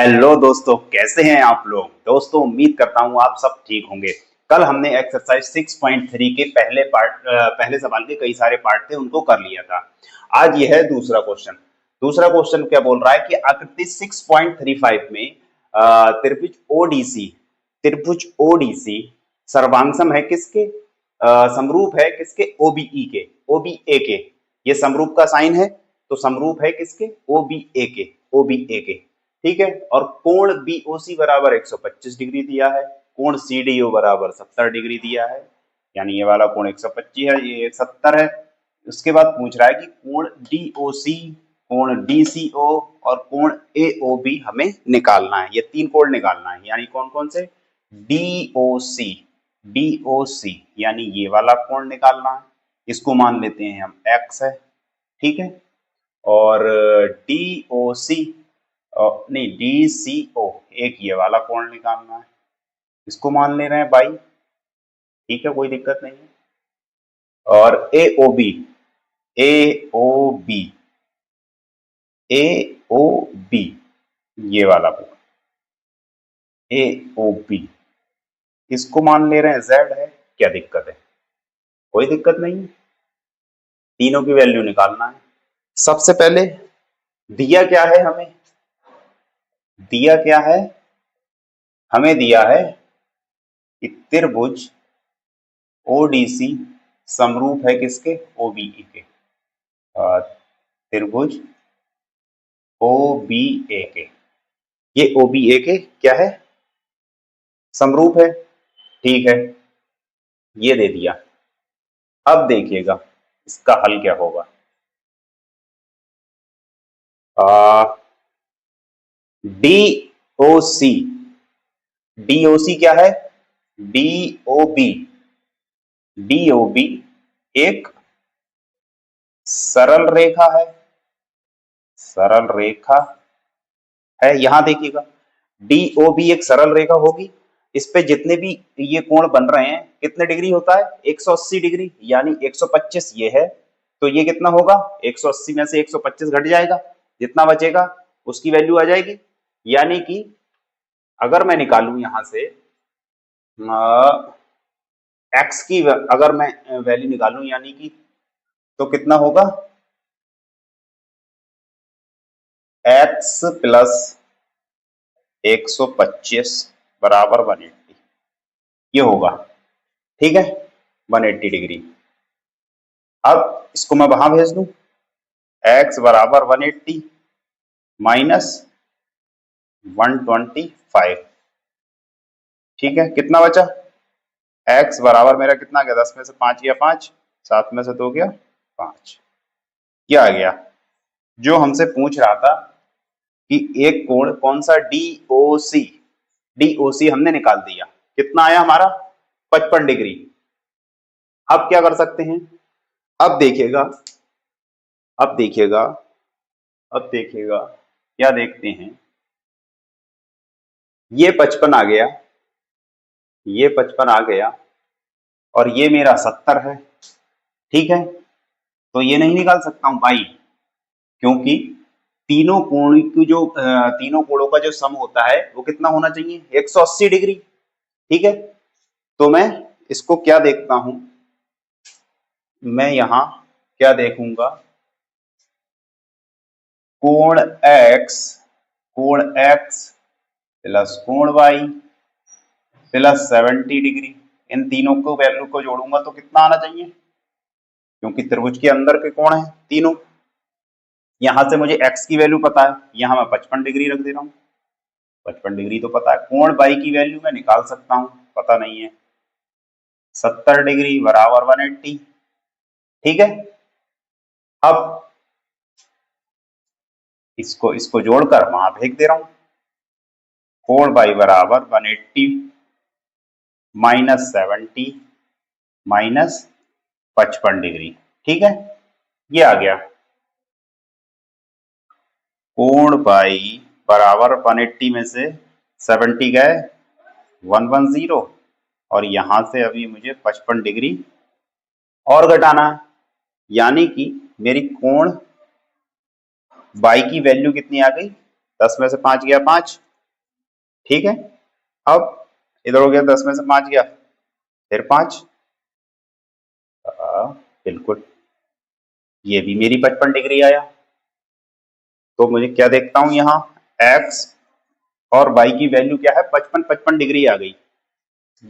Hello दोस्तों, कैसे हैं आप लोग। दोस्तों उम्मीद करता हूं आप सब ठीक होंगे। कल हमने एक्सरसाइज 6.3 के पहले सवाल के कई सारे पार्ट थे, उनको कर लिया था। आज यह है दूसरा क्वेश्चन। दूसरा क्वेश्चन क्या बोल रहा है कि आकृति 6.35 में त्रिभुज ओडीसी सर्वांगसम है किसके, समरूप है किसके, ओबीए के। ये समरूप का साइन है, तो समरूप है किसके, ओबीए के। ठीक है। और कोण बीओसी बराबर 125 डिग्री दिया है, कोण सीडीओ बराबर 70 डिग्री दिया है। यानी ये वाला कोण 125 है, ये 70 है। उसके बाद पूछ रहा है कि कोण डीओसी, कोण डीसीओ और कोण एओबी हमें निकालना है। ये तीन कोण निकालना है। यानी कौन कौन से, डीओसी यानी ये वाला कोण निकालना है। इसको मान लेते हैं हम एक्स है। ठीक है। और डीओसी नहीं, डीसीओ एक ये वाला कोण निकालना है, इसको मान ले रहे हैं बाई। ठीक है, कोई दिक्कत नहीं है। और एओबी एओबी एओबी ये वाला कोण एओबी, इसको मान ले रहे हैं जेड है। क्या दिक्कत है, कोई दिक्कत नहीं है। तीनों की वैल्यू निकालना है। सबसे पहले दिया क्या है हमें, दिया क्या है, हमें दिया है कि त्रिभुज ओडीसी समरूप है किसके, ओबीई के। त्रिभुज ओबीए के, ये ओबीए के क्या है, समरूप है। ठीक है, ये दे दिया। अब देखिएगा इसका हल क्या होगा। डीओसी, डीओसी क्या है, डीओबी, डीओबी एक सरल रेखा है, सरल रेखा है। यहां देखिएगा डीओबी एक सरल रेखा होगी। इस पे जितने भी ये कोण बन रहे हैं कितने डिग्री होता है, 180 डिग्री। यानी 125 ये है, तो ये कितना होगा, 180 में से 125 घट जाएगा, जितना बचेगा उसकी वैल्यू आ जाएगी। यानी कि अगर मैं निकालूं यहां से एक्स की, अगर मैं वैल्यू निकालूं यानी कि, तो कितना होगा, एक्स प्लस 125 बराबर 180, ये होगा। ठीक है, 180 डिग्री। अब इसको मैं वहां भेज दूं, x बराबर 180 माइनस 125। ठीक है, कितना बचा, x बराबर मेरा कितना गया, 10 में से 5 गया 5, 7 में से 2 गया 5। क्या आ गया, जो हमसे पूछ रहा था कि एक कोण कौन सा, डीओसी, डीओसी हमने निकाल दिया। कितना आया हमारा, 55 डिग्री। अब क्या कर सकते हैं, अब देखिएगा, अब देखिएगा, अब देखिएगा क्या देखते हैं, ये 55 आ गया, ये 55 आ गया और ये मेरा 70 है। ठीक है, तो ये नहीं निकाल सकता हूं भाई, क्योंकि तीनों कोण की जो तीनों कोणों का जो सम होता है वो कितना होना चाहिए, 180 डिग्री। ठीक है, तो मैं इसको क्या देखता हूं, मैं यहां क्या देखूंगा, कोण x, कोण x प्लस कोण y प्लस 70 डिग्री। इन तीनों को वैल्यू को जोड़ूंगा तो कितना आना चाहिए, क्योंकि त्रिभुज के अंदर के कोण है तीनों। यहां से मुझे x की वैल्यू पता है, यहां मैं 55 डिग्री रख दे रहा हूं। 55 डिग्री तो पता है, कोण y की वैल्यू मैं निकाल सकता हूं, पता नहीं है, 70 डिग्री बराबर 180। ठीक है, अब इसको इसको जोड़कर वहां फेंक दे रहा हूं, कोण y बराबर 180 माइनस 70 माइनस 55 डिग्री। ठीक है, ये आ गया, कोण y बराबर 180 में से 70 गए 110, और यहां से अभी मुझे 55 डिग्री और घटाना है। यानी कि मेरी कोण y की वैल्यू कितनी आ गई, 10 में से 5 गया 5, ठीक है। अब इधर हो गया 10 में से 5 गया, फिर 5, बिल्कुल ये भी मेरी 55 डिग्री आया। तो मुझे क्या देखता हूं यहाँ, x और y की वैल्यू क्या है, 55 55 डिग्री आ गई।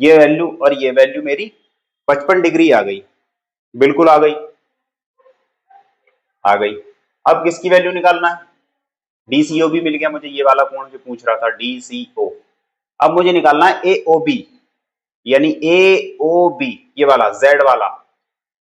ये वैल्यू और ये वैल्यू मेरी 55 डिग्री आ गई, बिल्कुल आ गई, आ गई। अब किसकी वैल्यू निकालना है, डीसीओ भी मिल गया मुझे, ये वाला कोण जो पूछ रहा था डीसीओ। अब मुझे निकालना है एओबी, यानी एओबी ये वाला जेड वाला।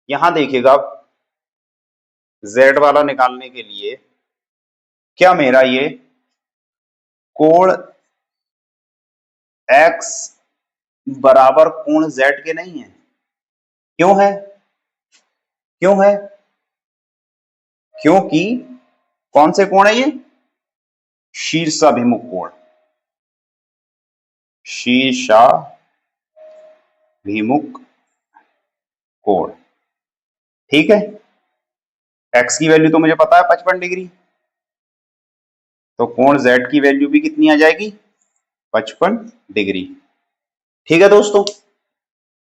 यहां देखिएगा, जेड वाला निकालने के लिए क्या मेरा ये कोण x बराबर कोण z के नहीं है? क्यों है, क्यों है? क्योंकि कौन से कोण है ये, शीर्षाभिमुख कोण, शीर्षाभिमुख कोण। ठीक है, x की वैल्यू तो मुझे पता है 55 डिग्री, तो कोण z की वैल्यू भी कितनी आ जाएगी, 55 डिग्री। ठीक है दोस्तों,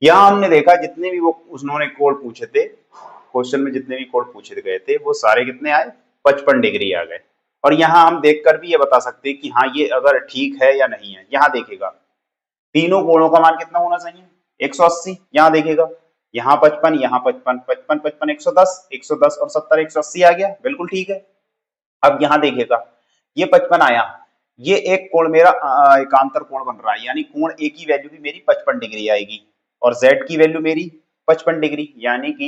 यहां हमने देखा जितने भी वो उन्होंने कोण पूछे थे, क्वेश्चन में जितने भी कोण पूछे गए थे वो सारे कितने आए, 55 डिग्री आ गए। और यहाँ हम देखकर भी ये बता सकते हैं कि हाँ ये अगर ठीक है या नहीं है। यहाँ देखेगा तीनों कोणों का मान कितना होना चाहिए, 180। यहाँ देखेगा, यहाँ 55, यहाँ 55, 55 55 110, 110 और 70 180 आ गया, बिल्कुल ठीक है। अब यहाँ देखेगा ये 55 आया, ये एक कोण मेरा एकांतर कोण बन रहा है, यानी कोण ए की वैल्यू भी मेरी 55 डिग्री आएगी और जेड की वैल्यू मेरी 55 डिग्री, यानी कि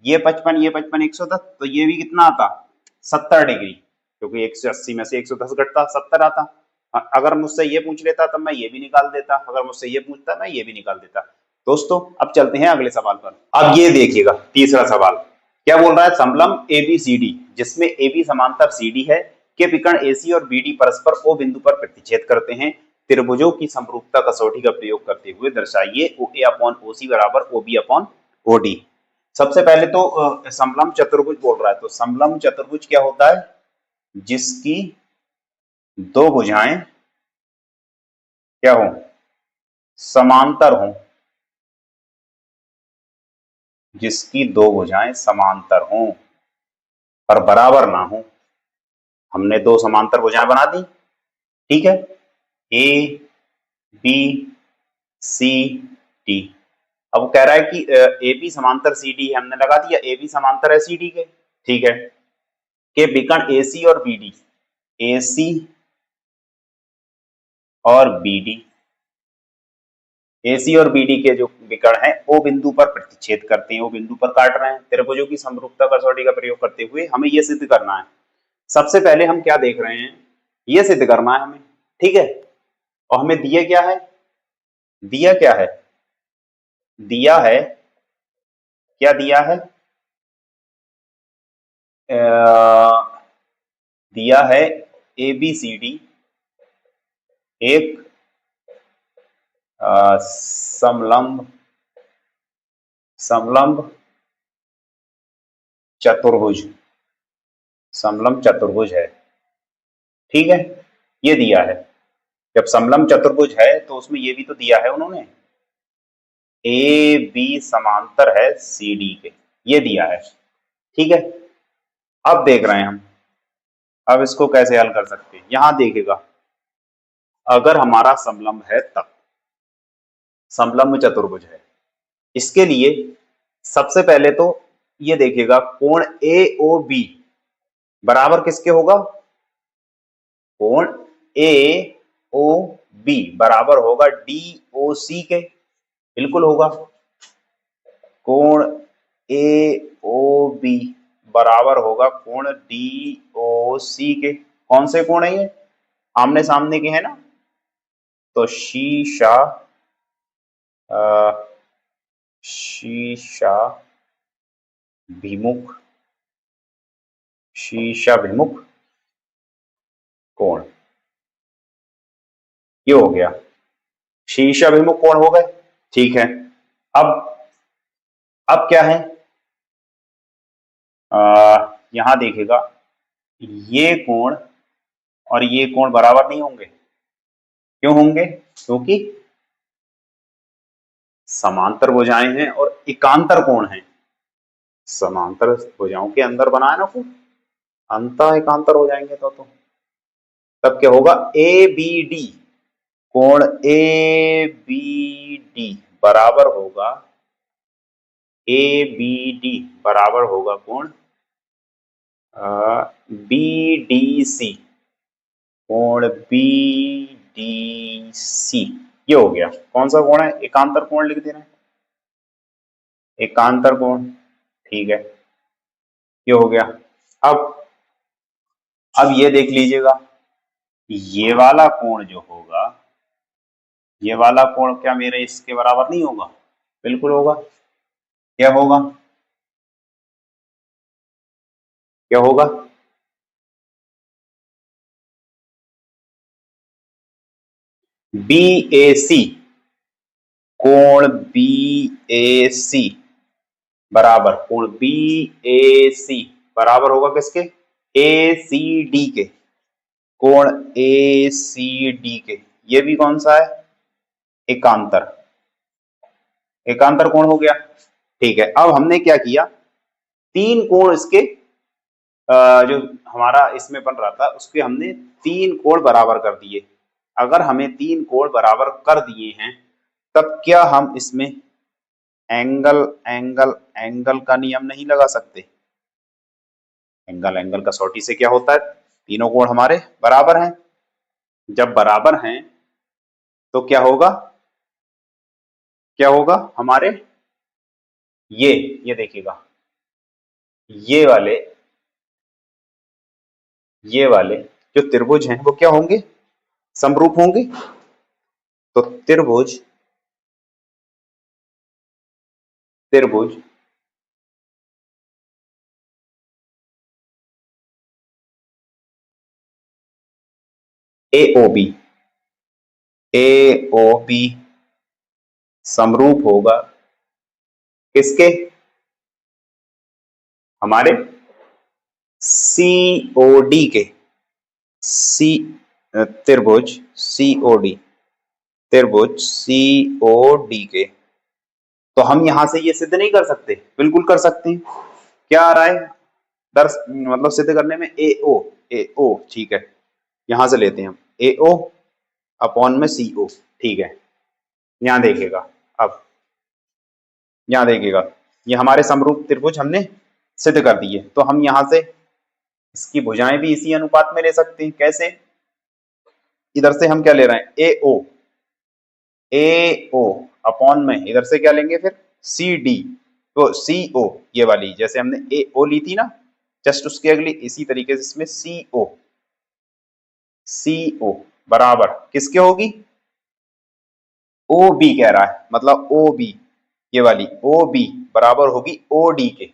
ये 55 ये 55 110, तो ये भी कितना आता, 70 डिग्री, क्योंकि 180 में से 110 घटता 70 आता। अगर मुझसे ये पूछ लेता तब मैं ये भी निकाल देता, अगर मुझसे ये पूछता मैं ये भी निकाल देता। दोस्तों अब चलते हैं अगले सवाल पर। अब ये देखिएगा तीसरा सवाल क्या बोल रहा है, समलंब एबीसीडी जिसमें AB समांतर CD है के विकर्ण AC और BD परस्पर O बिंदु पर प्रतिच्छेद करते हैं, त्रिभुजों की समरूपता कसौटी का प्रयोग करते हुए दर्शाइए OA अपॉन OC बराबर OB अपॉन OD। सबसे पहले तो समलंब चतुर्भुज बोल रहा है, तो समलंब चतुर्भुज क्या होता है, जिसकी दो भुजाएं क्या हो, समांतर हो, जिसकी दो भुजाएं समांतर हो पर बराबर ना हो। हमने दो समांतर भुजाएं बना दी, ठीक है, ए बी सी डी। अब वो कह रहा है कि ए बी समांतर सी डी है, हमने लगा दिया ए बी समांतर है सी डी के, ठीक है, के विकर्ण ए सी और बी डी, ए सी और बी डी, ए सी और बी डी के जो विकर्ण हैं ओ बिंदु पर प्रतिच्छेद करते हैं, ओ बिंदु पर काट रहे हैं, त्रिभुजों की समरूपता कसौटी का प्रयोग करते हुए हमें यह सिद्ध करना है। सबसे पहले हम क्या देख रहे हैं, ये सिद्ध करना है हमें, ठीक है। और हमें दिया क्या है, दिया क्या है, दिया है, क्या दिया है, दिया है ए बी सी डी एक समलंब समलंब चतुर्भुज, समलंब चतुर्भुज है, ठीक है, ये दिया है। जब समलंब चतुर्भुज है तो उसमें ये भी तो दिया है उन्होंने, ए बी समांतर है सी डी के, ये दिया है, ठीक है। अब देख रहे हैं हम, अब इसको कैसे हल कर सकते हैं। यहां देखेगा अगर हमारा समलंब है तब, समलंब चतुर्भुज है, इसके लिए सबसे पहले तो ये देखिएगा कोण ए ओ बी बराबर किसके होगा, कोण ए ओ बी बराबर होगा डी ओ सी के, बिल्कुल होगा। कोण ए ओ बी बराबर होगा कोण डी ओ सी के। कौन से कोण है ये, आमने सामने के है ना, तो शीशा शीशा भिमुख, शीशाभिमुख कोण, ये हो गया, शीशाभिमुख कोण हो गए, ठीक है। अब अब क्या है, यहां देखिएगा ये कोण और ये कोण बराबर नहीं होंगे, क्यों होंगे? क्योंकि समांतर भुजाएं हैं और एकांतर कोण है। समांतर भुजाओं के अंदर बनाए ना कोण, अंतः एकांतर हो जाएंगे तो तब क्या होगा? ए बी डी, कोण ए बी डी बराबर होगा, ए बी डी बराबर होगा कोण बी डी सी, कोण बी डी सी। ये हो गया। कौन सा कोण है? एकांतर कोण लिख देना है, एकांतर कोण। ठीक है, ये हो गया। अब ये देख लीजिएगा, ये वाला कोण जो होगा, ये वाला कोण क्या मेरे इसके बराबर नहीं होगा? बिल्कुल होगा। क्या होगा? क्या होगा? बी ए सी, कोण बी ए सी बराबर, कोण बी ए सी बराबर होगा किसके? ए सी डी के, कोण ए सी डी के। ये भी कौन सा है? एकांतर, एकांतर कोण हो गया। ठीक है, अब हमने क्या किया, तीन कोण इसके जो हमारा इसमें बन रहा था उसके हमने तीन कोण बराबर कर दिए। अगर हमें तीन कोण बराबर कर दिए हैं तब क्या हम इसमें एंगल एंगल एंगल का नियम नहीं लगा सकते? एंगल एंगल कसौटी से क्या होता है? तीनों कोण हमारे बराबर हैं। जब बराबर हैं तो क्या होगा? क्या होगा हमारे? ये देखिएगा, ये ये वाले जो त्रिभुज हैं वो क्या होंगे? समरूप होंगे। तो त्रिभुज, त्रिभुज ए ओ बी, ए ओ बी समरूप होगा किसके? हमारे सी ओ डी के। सी त्रिभुज सी ओ डी, त्रिभुज सी ओ डी के। तो हम यहां से ये सिद्ध नहीं कर सकते? बिल्कुल कर सकते हैं। क्या आ रहा है दर्श, मतलब सिद्ध करने में? ए ओ, ए ओ। ठीक है, यहां से लेते हैं हम ए ओ अपॉन में सी ओ। ठीक है, यहां देखिएगा, अब यहां देखिएगा, ये हमारे समरूप त्रिभुज हमने सिद्ध कर दिए। तो हम यहां से इसकी भुजाएं भी इसी अनुपात में ले सकते हैं। कैसे? इधर से हम क्या ले रहे हैं? ए ओ, ए ओ अपॉन में इधर से क्या लेंगे फिर? C D. तो सी ओ, ये वाली जैसे हमने ए ओ ली थी ना, जस्ट उसके अगली इसी तरीके से इसमें सी ओ, सी ओ बराबर किसके होगी? ओ बी कह रहा है, मतलब ओ बी, ये वाली ओ बी बराबर होगी ओ डी के।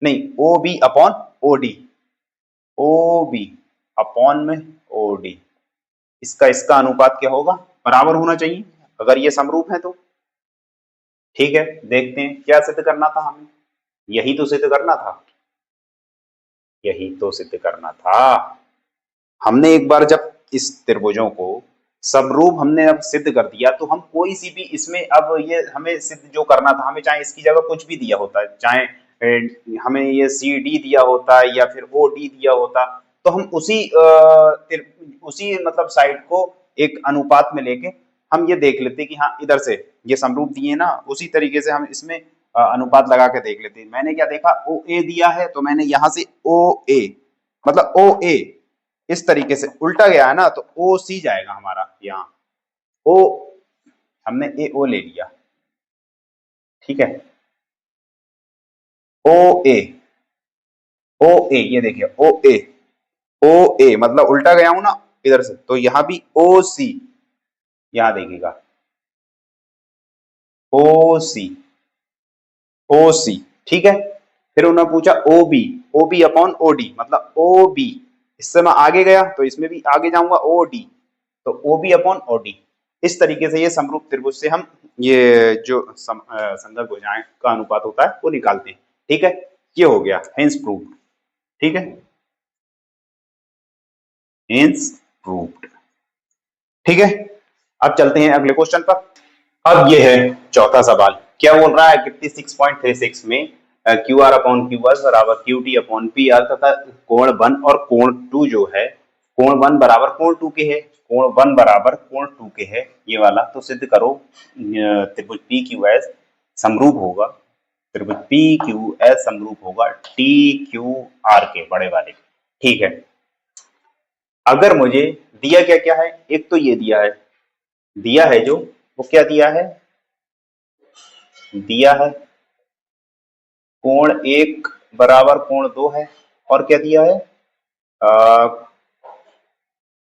नहीं, O B upon O D, O B upon में ओ डी। इसका अनुपात क्या होगा? बराबर होना चाहिए अगर ये समरूप है तो। ठीक है, देखते हैं क्या सिद्ध करना था हमें। यही तो सिद्ध करना था, यही तो सिद्ध करना था। हमने एक बार जब इस त्रिभुजों को समरूप हमने अब सिद्ध कर दिया तो हम कोई सी भी इसमें, अब ये हमें सिद्ध जो करना था, हमें चाहे इसकी जगह कुछ भी दिया होता है, चाहे हमें ये सी डी दिया होता है या फिर ओ डी दिया होता, तो हम उसी मतलब साइड को एक अनुपात में लेके हम ये देख लेते कि हाँ इधर से ये समरूप दिए ना, उसी तरीके से हम इसमें अनुपात लगा के देख लेते। मैंने क्या देखा, ओ ए दिया है तो मैंने यहां से ओ ए, मतलब ओ ए इस तरीके से उल्टा गया है ना, तो ओ सी जाएगा हमारा यहाँ। ओ, हमने ए ओ ले लिया। ठीक है, ओ ए, ओ ए, ये देखिए ओ ए, ओ ए मतलब उल्टा गया हूं ना इधर से, तो यहां भी ओ सी, यहां देखिएगा ओ सी, ओ सी। ठीक है, फिर उन्होंने पूछा O B upon O D, मतलब ओ बी, इससे मैं आगे गया तो इसमें भी आगे जाऊंगा ओ डी, तो O B upon O D. इस तरीके से ये समरूप त्रिभुज से हम ये जो संदर्भ भुजाएं का अनुपात होता है वो निकालते हैं। ठीक है, ये हो गया, हेंस प्रूव्ड। ठीक है, हेंस प्रूव्ड। ठीक है, अब चलते हैं अगले क्वेश्चन पर। अब ये है चौथा सवाल। क्या बोल रहा है कि 6.36 में Q R upon Q S बराबर Q T upon P R तथा कोण 1 और कोण 2 जो है, कोण 1 बराबर कोण 2 के है, कोण 1 बराबर कोण 2 के है ये वाला, तो सिद्ध करो त्रिभुज पी क्यू एस समरूप होगा, त्रिभुज पी क्यू एस समरूप होगा टी क्यू आर के बड़े वाले। ठीक है, अगर मुझे दिया क्या क्या है, एक तो ये दिया है जो, वो क्या दिया है, दिया है कोण 1 बराबर कोण 2 है, और क्या दिया है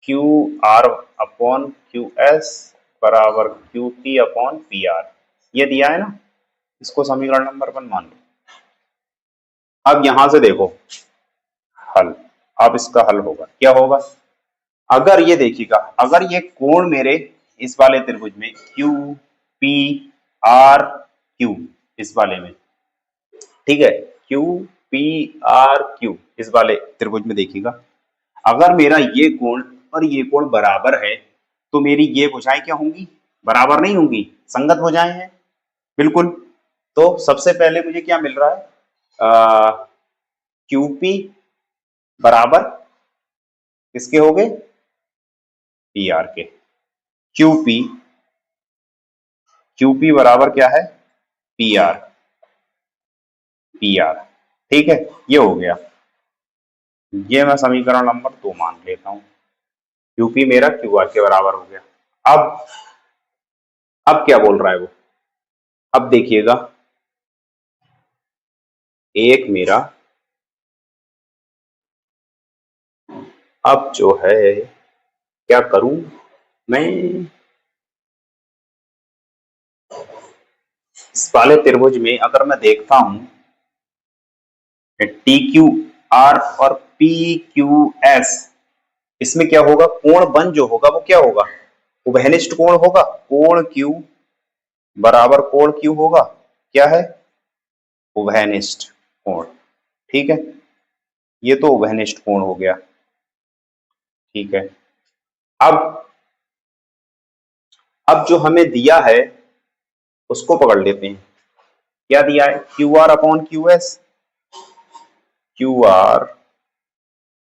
Q R upon Q S बराबर Q T upon P R, ये दिया है ना, इसको समीकरण नंबर 1 मान लो। अब यहां से देखो हल, अब इसका हल होगा, क्या होगा, अगर ये देखिएगा, अगर ये कोण मेरे इस वाले त्रिभुज में क्यू पी आर क्यू, इस वाले में, ठीक है, क्यू पी आर क्यू इस वाले त्रिभुज में देखिएगा, अगर मेरा ये कोण और ये कोण बराबर है तो मेरी ये भुजाएं क्या होंगी, बराबर नहीं होंगी, संगत भुजाएं हैं बिल्कुल। तो सबसे पहले मुझे क्या मिल रहा है, क्यूपी बराबर किसके हो गए, पी आर के, क्यूपी, क्यूपी बराबर क्या है, पी आर, पी आर, ठीक है, ये हो गया, ये मैं समीकरण नंबर 2 मान लेता हूं, क्यूपी मेरा क्यू आर के बराबर हो गया। अब क्या बोल रहा है वो, अब देखिएगा, एक मेरा, अब जो है क्या करूं मैं, इस वाले त्रिभुज में अगर मैं देखता हूं टी क्यू आर और पी क्यू एस, इसमें क्या होगा, कोण 1 जो होगा वो क्या होगा, उभयनिष्ठ कोण होगा, कोण क्यू बराबर कोण क्यू होगा, क्या है, उभयनिष्ठ कोण, ठीक है, ये तो उभयनिष्ठ कोण हो गया, ठीक है। अब जो हमें दिया है उसको पकड़ लेते हैं, क्या दिया है, Q R upon Q S, Q R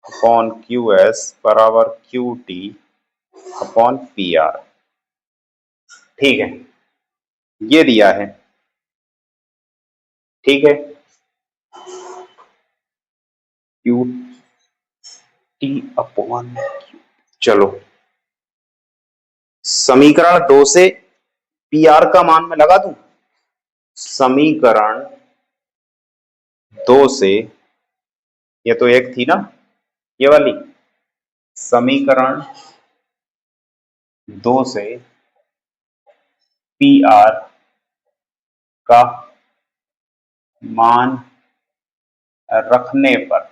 upon Q S बराबर Q T upon P R, ठीक है, ये दिया है, ठीक है, क्यू टी अपॉन, चलो समीकरण 2 से पी आर का मान मैं लगा दूं, समीकरण 2 से, ये तो एक थी ना ये वाली, समीकरण 2 से पी आर का मान रखने पर,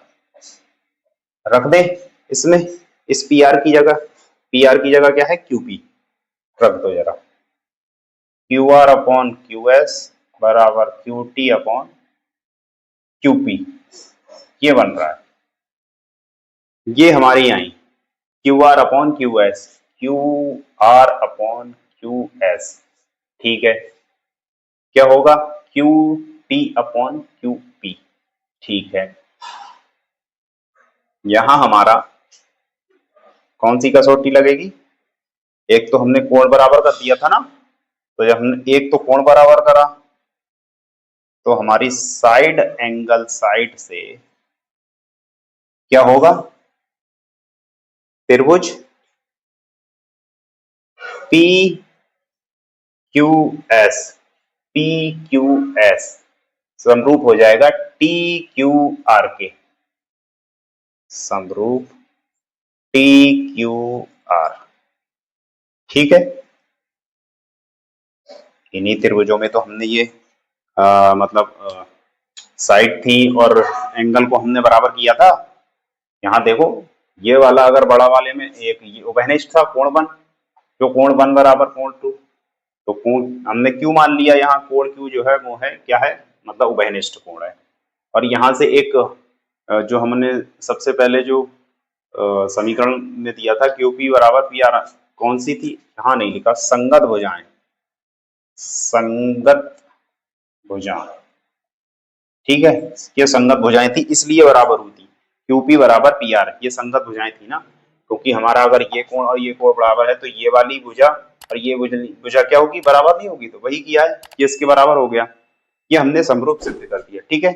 रख दे इसमें, इस पी आर की जगह, पी आर की जगह क्या है, क्यूपी रख दो जरा, Q R upon Q S बराबर क्यू टी अपॉन क्यूपी, ये बन रहा है, ये हमारी I Q R upon Q S, Q R upon Q S, ठीक है, क्या होगा, Q T upon Q P, ठीक है, यहां हमारा कौन सी कसौटी लगेगी, एक तो हमने कोण बराबर कर दिया था ना, तो जब हमने एक तो कोण बराबर करा तो हमारी साइड एंगल साइड से क्या होगा, त्रिभुज P Q S, P Q S समरूप हो जाएगा टी क्यू आर के, समरूप टी क्यू आर, ठीक है, इन्हीं त्रिभुजों में तो हमने ये मतलब साइड थी और एंगल को हमने बराबर किया था। यहाँ देखो ये वाला अगर बड़ा वाले में एक ये उभयनिष्ठ था कोण 1, जो कोण 1 बराबर कोण 2, तो कोण हमने क्यू मान लिया, यहाँ कोण क्यू जो है वो है क्या है, मतलब उभयनिष्ठ कोण है। और यहाँ से एक जो हमने सबसे पहले जो समीकरण में दिया था क्यू पी बराबर पी आर, कौन सी थी, यहाँ नहीं लिखा, संगत भुजाएं, संगत भुजा, ठीक है, ये संगत भुजाएं थी इसलिए बराबर हुई थी, क्यूपी बराबर पी आर, ये संगत भुजाएं थी ना, क्योंकि हमारा अगर ये कोण और ये कोण बराबर है तो ये वाली भुजा और ये भुजा क्या होगी, बराबर नहीं होगी, तो वही किया है, ये इसके बराबर हो गया, ये हमने समरूप सिद्ध कर दिया, ठीक है।